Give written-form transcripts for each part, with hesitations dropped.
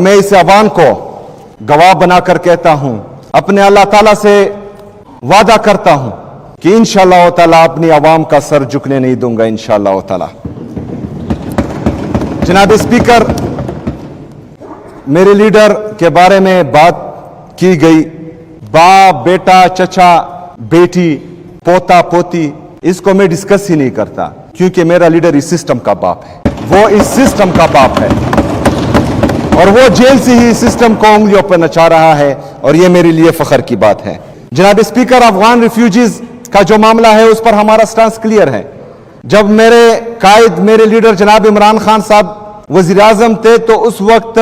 मैं इस अवाम को गवाह बनाकर कहता हूं, अपने अल्लाह ताला से वादा करता हूं कि इंशाअल्लाह ताला अपनी अवाम का सर झुकने नहीं दूंगा इंशाअल्लाह ताला। जनाब स्पीकर, मेरे लीडर के बारे में बात की गई, बाप, बेटा, चचा, बेटी, पोता, पोती, इसको मैं डिस्कस ही नहीं करता, क्योंकि मेरा लीडर इस सिस्टम का बाप है, वो इस सिस्टम का बाप है और वो जेल से ही सिस्टम को उंगलियों पर नचा रहा है, और ये मेरे लिए फख्र की बात है। जनाब स्पीकर, अफगान रिफ्यूजीज का जो मामला है उस पर हमारा स्टांस क्लियर है। जब मेरे कायद, मेरे लीडर जनाब इमरान खान साहब वजीर आजम थे, तो उस वक्त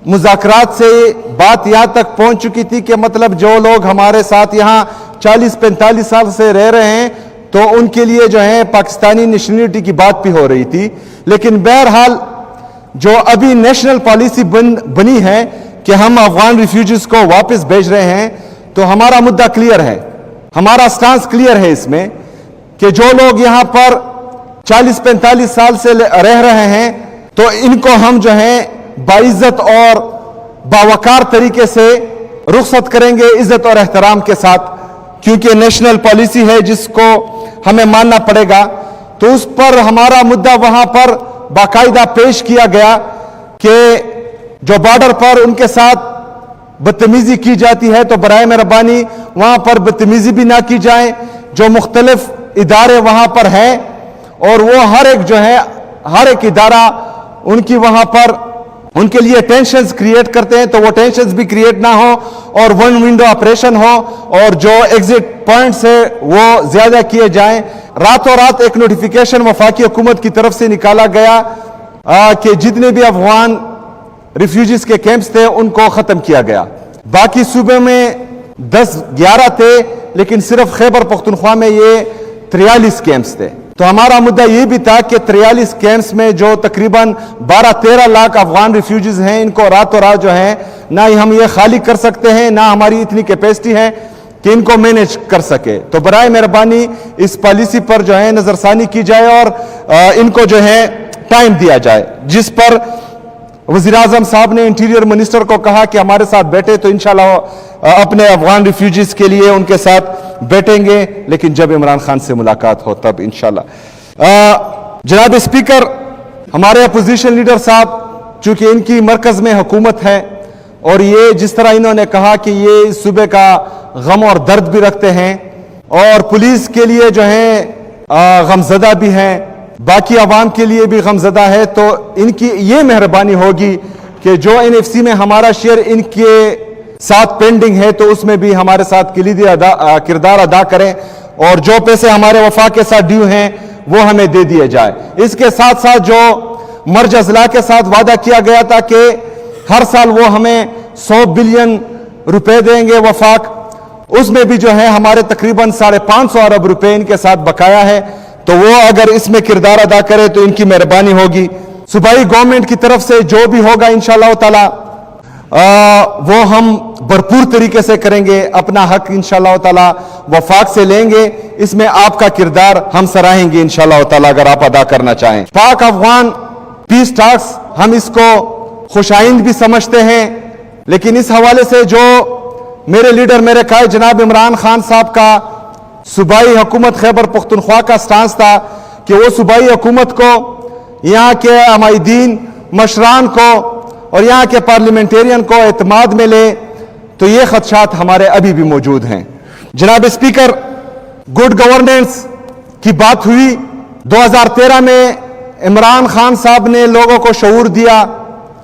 मुज़ाकरात से बात यहाँ तक पहुँच चुकी थी कि मतलब जो लोग हमारे साथ यहाँ 40-45 साल से रह रहे हैं, तो उनके लिए जो है पाकिस्तानी नेशनलिटी की बात भी हो रही थी। लेकिन बहरहाल जो अभी नेशनल पॉलिसी बनी है कि हम अफगान रिफ्यूजीज को वापस भेज रहे हैं, तो हमारा मुद्दा क्लियर है, हमारा स्टांस क्लियर है इसमें कि जो लोग यहाँ पर 40-45 साल से रह रहे हैं, तो इनको हम जो है बाइज्जत और बावकार तरीके से रुखसत करेंगे, इज्जत और एहतराम के साथ, क्योंकि नेशनल पॉलिसी है जिसको हमें मानना पड़ेगा। तो उस पर हमारा मुद्दा वहां पर बाकायदा पेश किया गया कि जो बॉर्डर पर उनके साथ बदतमीजी की जाती है, तो बराए मेहरबानी वहां पर बदतमीजी भी ना की जाए। जो मुख्तलिफ इदारे वहां पर हैं, और वो हर एक जो है, हर एक इदारा उनकी वहां पर उनके लिए टेंशन्स क्रिएट करते हैं, तो वो टेंशन्स भी क्रिएट ना हो और वन विंडो ऑपरेशन हो, और जो एग्जिट पॉइंट्स है वो ज्यादा किए जाएं। रातों रात एक नोटिफिकेशन वफाकी हुकूमत की तरफ से निकाला गया कि जितने भी अफगान रिफ्यूजीज के कैंप्स थे उनको खत्म किया गया। बाकी सूबे में 10-11 थे, लेकिन सिर्फ खैबर पख्तूनख्वा में ये 43 कैंप्स थे। तो हमारा मुद्दा ये भी था कि 43 कैंप्स में जो तकरीबन 12-13 लाख अफगान रिफ्यूजीज हैं, इनको रातों रात जो है ना ही हम ये खाली कर सकते हैं, ना हमारी इतनी कैपेसिटी है कि इनको मैनेज कर सके। तो बराए मेहरबानी इस पॉलिसी पर जो है नजरसानी की जाए और इनको जो है टाइम दिया जाए, जिस पर वजीर आजम साहब ने इंटीरियर मिनिस्टर को कहा कि हमारे साथ बैठे, तो इंशाल्लाह अपने अफगान रिफ्यूजीज के लिए उनके साथ बैठेंगे, लेकिन जब इमरान खान से मुलाकात हो तब इंशाल्लाह। जनाब स्पीकर, हमारे अपोजिशन लीडर साहब, चूंकि इनकी मरकज में हुकूमत है, और ये जिस तरह इन्होंने कहा कि ये इस सूबे का गम और दर्द भी रखते हैं, और पुलिस के लिए जो है गमजदा भी हैं, बाकी अवाम के लिए भी गमजदा है, तो इनकी ये मेहरबानी होगी कि जो NFC में हमारा शेयर इनके साथ पेंडिंग है, तो उसमें भी हमारे साथ किलीदी किरदार अदा करें, और जो पैसे हमारे वफा के साथ ड्यू हैं वो हमें दे दिए जाए। इसके साथ साथ जो मर्ज अजला के साथ वादा किया गया था कि हर साल वो हमें 100 बिलियन रुपए देंगे वफाक, उसमें भी जो है हमारे तकरीबन 550 अरब रुपए इनके साथ बकाया है, तो वो अगर इसमें किरदार अदा करे तो इनकी मेहरबानी होगी। सूबाई गवर्नमेंट की तरफ से जो भी होगा इंशाअल्लाह ताला वो हम भरपूर तरीके से करेंगे, अपना हक इंशाअल्लाह ताला वफाक से लेंगे, इसमें आपका किरदार हम सराहेंगे इंशाअल्लाह ताला अगर आप अदा करना चाहें। पाक अफगान पीस टॉक्स हम इसको खुशाइंद भी समझते हैं, लेकिन इस हवाले से जो मेरे लीडर, मेरे कायद जनाब इमरान खान साहब का सूबाई हुकूमत खैबर पख्तूनख्वा का स्टांस था कि वो सूबाई हुकूमत को, यहाँ के अमायदीन मशरान को और यहाँ के पार्लियामेंटेरियन को एतमाद में ले, तो ये खदशात हमारे अभी भी मौजूद हैं। जनाब स्पीकर, गुड गवर्नेंस की बात हुई। 2013 में इमरान खान साहब ने लोगों को शऊर दिया,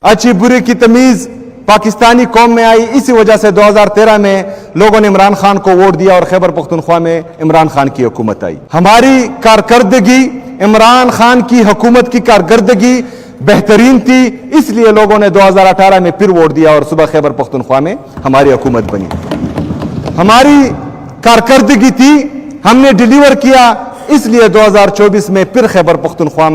अच्छी बुरी की तमीज पाकिस्तानी कौम में आई, इसी वजह से 2013 में लोगों ने इमरान खान को वोट दिया और खैबर पख्तूनख्वा में इमरान खान की हुकूमत आई। हमारी कारकर्दगी, इमरान खान की हुकूमत की कारकर्दगी बेहतरीन थी, इसलिए लोगों ने 2018 में फिर वोट दिया और सुबह खैबर पख्तूनख्वा में हमारी हुकूमत बनी। हमारी कारकर्दगी थी, हमने डिलीवर किया, इसलिए 2024 में फिर खैबर पख्तूनख्वा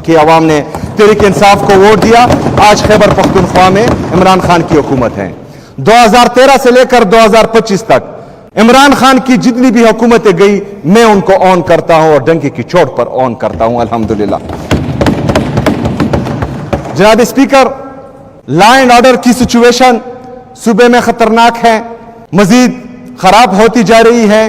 की आवाम ने तहरीक इंसाफ को वोट दिया। आज खैबर पख्तूनख्वा में इमरान खान की हुकूमत है। 2013 से लेकर 2025 तक इमरान खान की जितनी भी हुकूमतें गई, मैं उनको ऑन करता हूं और डंके की चोट पर ऑन करता हूं, अल्हम्दुलिल्लाह। जनाब स्पीकर, लॉ एंड ऑर्डर की सिचुएशन सूबे में खतरनाक है, मजीद खराब होती जा रही है,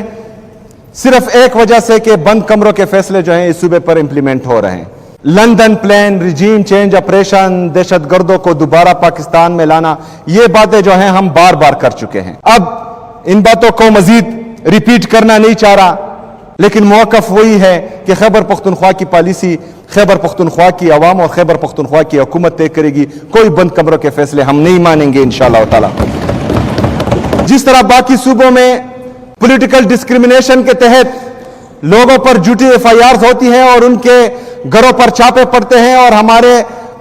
सिर्फ एक वजह से कि बंद कमरों के फैसले जो हैं इस सूबे पर इंप्लीमेंट हो रहे हैं। London plan, regime change operation, दहशतगर्दों को दोबारा पाकिस्तान में लाना, ये बातें जो हैं हम बार बार कर चुके हैं। अब इन बातों को मजीद रिपीट करना नहीं चाह रहा, लेकिन मौक़िफ़ वही है कि खैबर पख्तूनख्वा की पॉलिसी खैबर पख्तूनख्वा की अवाम और खैबर पख्तूनख्वा की हुकूमत तय करेगी। कोई बंद कमरों के फैसले हम नहीं मानेंगे इंशाअल्लाह ताला। जिस तरह बाकी सूबों में पॉलिटिकल डिस्क्रिमिनेशन के तहत लोगों पर झूठी FIRs होती हैं और उनके घरों पर छापे पड़ते हैं और हमारे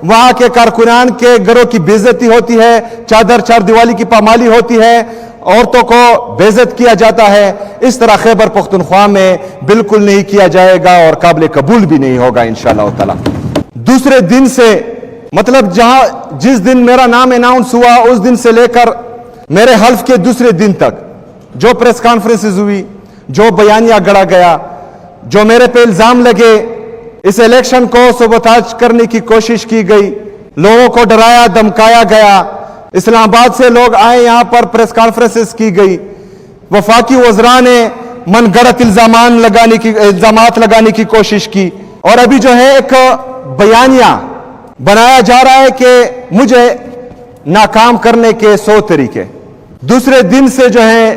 वहां के कारकुनान के घरों की बेइज्जती होती है, चादर चार दिवाली की पामाली होती है, औरतों को बेइज्जत किया जाता है, इस तरह खैबर पख्तूनख्वा में बिल्कुल नहीं किया जाएगा और काबिल कबूल भी नहीं होगा इंशाअल्लाह ताला। दूसरे दिन से, मतलब जिस दिन मेरा नाम अनाउंस हुआ उस दिन से लेकर मेरे हल्फ के दूसरे दिन तक जो प्रेस कॉन्फ्रेंसेस हुई, जो बयानिया गढ़ा गया, जो मेरे पे इल्जाम लगे, इस इलेक्शन को सबोताज करने की कोशिश की गई, लोगों को डराया धमकाया गया, इस्लामाबाद से लोग आए, यहां पर प्रेस कॉन्फ्रेंसेस की गई, वफाकी वज़रा ने मनगढ़ंत इल्जामात लगाने की कोशिश की, और अभी जो है एक बयानिया बनाया जा रहा है कि मुझे नाकाम करने के 100 तरीके। दूसरे दिन से जो है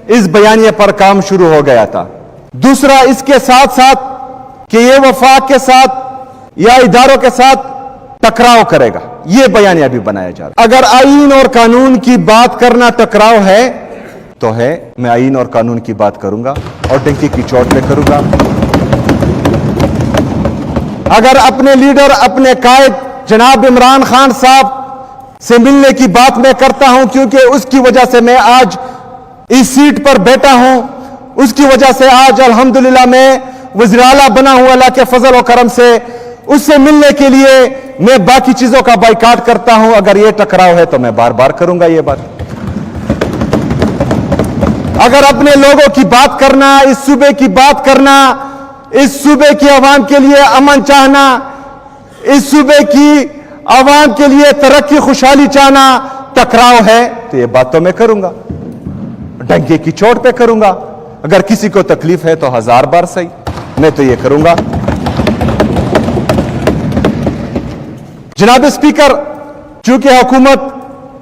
इस बयानिए पर काम शुरू हो गया था। दूसरा, इसके साथ साथ कि ये वफाक के साथ या इदारों के साथ टकराव करेगा, ये बयानिया भी बनाया जा रहा है। अगर आईन और कानून की बात करना टकराव है तो है, मैं आईन और कानून की बात करूंगा और डंके की चोट पे करूंगा। अगर अपने लीडर, अपने कायद जनाब इमरान खान साहब से मिलने की बात मैं करता हूं, क्योंकि उसकी वजह से मैं आज इस सीट पर बैठा हूं, उसकी वजह से आज अल्हम्दुलिल्लाह मैं वज़ीर आला बना हूं अल्लाह के फजल और करम से। उससे मिलने के लिए मैं बाकी चीजों का बाइकाट करता हूं। अगर ये टकराव है तो मैं बार बार करूंगा ये बात। अगर अपने लोगों की बात करना, इस सूबे की बात करना, इस सूबे की आवाम के लिए अमन चाहना, इस सूबे की आवाम के लिए तरक्की खुशहाली चाहना टकराव है तो ये बात तो मैं करूंगा, डंके की चोट पे करूंगा। अगर किसी को तकलीफ है तो 1000 बार सही, मैं तो ये करूंगा। जनाब स्पीकर, चूंकि हुकूमत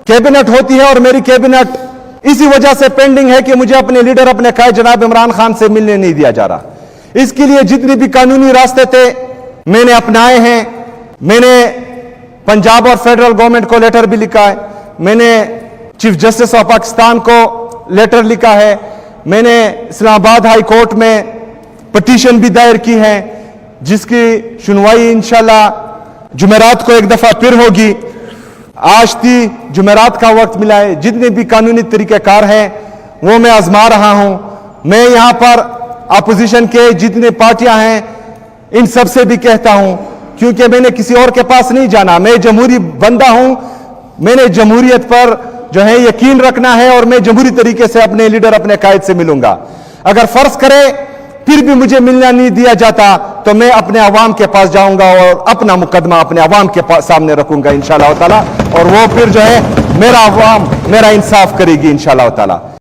कैबिनेट होती है और मेरी कैबिनेट इसी वजह से पेंडिंग है कि मुझे अपने लीडर, अपने कायद जनाब इमरान खान से मिलने नहीं दिया जा रहा। इसके लिए जितने भी कानूनी रास्ते थे मैंने अपनाए हैं। मैंने पंजाब और फेडरल गवर्नमेंट को लेटर भी लिखा है, मैंने चीफ जस्टिस ऑफ पाकिस्तान को लेटर लिखा है, मैंने इस्लामाबाद हाई कोर्ट में पिटीशन भी दायर की है, जिसकी सुनवाई इंशाल्लाह जुमेरात को एक दफा फिर होगी। आज थी जुमेरात का वक्त मिला है। जितने भी कानूनी तरीक़ेकार हैं वो मैं आजमा रहा हूं। मैं यहां पर अपोजिशन के जितने पार्टियां हैं इन सबसे भी कहता हूं, क्योंकि मैंने किसी और के पास नहीं जाना, मैं जमहूरी बंदा हूं, मैंने जमहूरियत पर जो है यकीन रखना है और मैं जमहूरी तरीके से अपने लीडर, अपने कायद से मिलूंगा। अगर फर्ज करे फिर भी मुझे मिलना नहीं दिया जाता तो मैं अपने अवाम के पास जाऊंगा और अपना मुकदमा अपने अवाम के सामने रखूंगा इंशाअल्लाह ताला, और वो फिर जो है मेरा अवाम मेरा इंसाफ करेगी इंशाअल्लाह ताला।